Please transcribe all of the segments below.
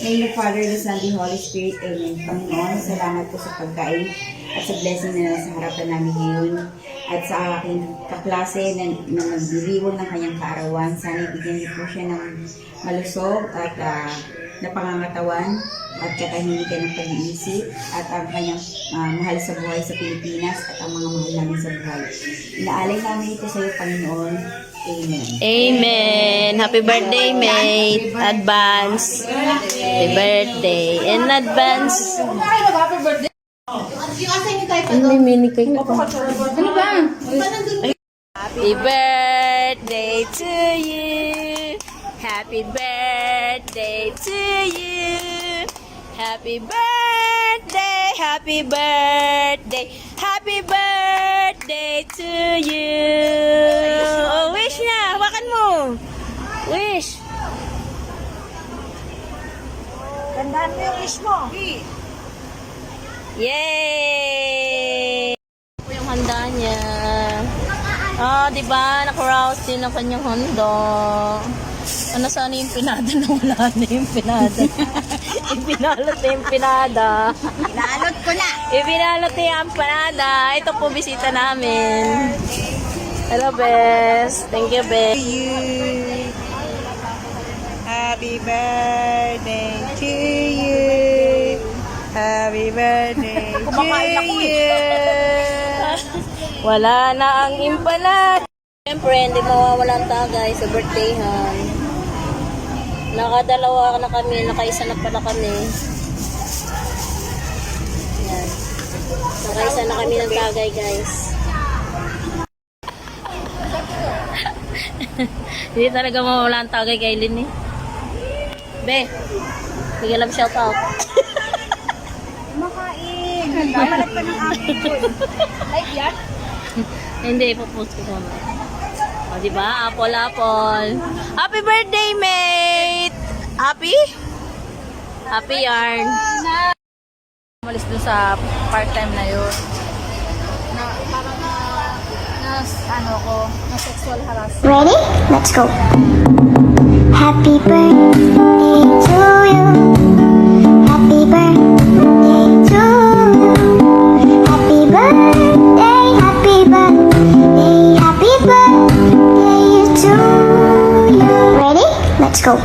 name of Father, the Son, the Holy Spirit. Amen. Panginoon, salamat po sa pagkain at sa blessing na nasa harapan namin ngayon at sa aking kaklase na nagdiriwang ng kanyang kaarawan. Sana ibigyan niyo po siya ng malusog at napangangatawan at katahimikan ng pag-iisip at ang kanyang mahal sa buhay sa Pilipinas at ang mga mahal namin sa buhay. Inaalay namin ito sa iyo, Panginoon. Amen. Amen. Happy birthday, mate. Advance. Happy birthday. In advance. Hindi, mini cake na pa. Ano ba? Happy birthday to you. Happy birthday to you. Happy birthday, happy birthday, happy birthday to you. Oh, wish na. Hawakan mo. Wish. Tandaan mo yung wish mo. Yay! Ito yung handa niya. Diba? Naka-rouse din ang kanyang handa. Ano sana yung pinada na wala na yung pinada. Ipinalot na yung pinada. Pinalot ko na. Ipinalot na yung pinada. Ito po bisita namin. Hello, Bes. Thank you, Bes. Happy birthday to you. Happy birthday to you. Wala na ang impanada. Siyempre, hindi mawawala ang tagay sa birthday han. Nakadalawa na kami, nakaisa na pala kami. Yan. Nakaisa na kami ng tagay, guys. Hindi talaga mawawala ang tagay kay Lynn eh. Be, sige lang shout out. Makain. Babalat pa ng aking food. Like yan? Hindi, ipopost ko muna. O, diba? Apple, apple. Happy birthday, mate! Happy? Happy yarn. Umalis dun sa part-time na yun. Na parang na sexual harassment. Ready? Let's go. Happy birthday to you. Happy birthday to you. Happy birthday, happy birthday, happy birthday to you. Ready? Let's go.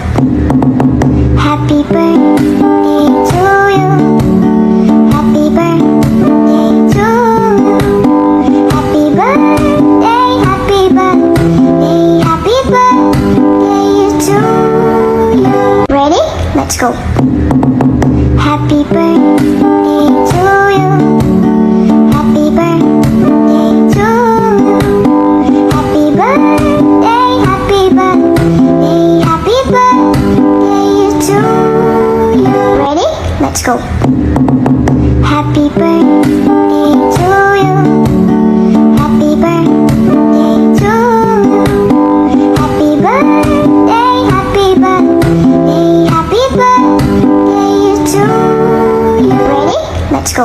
Happy birthday to you. Happy birthday to you. Happy birthday, happy birthday, happy birthday to you. Ready? Let's go. Happy birthday to you. Happy birthday to you. Happy birthday, happy birthday, happy birthday to you. Ready? Let's go. Happy birthday to you. Happy birthday to you. Happy birthday, happy birthday, happy birthday to you. Ready? Let's go.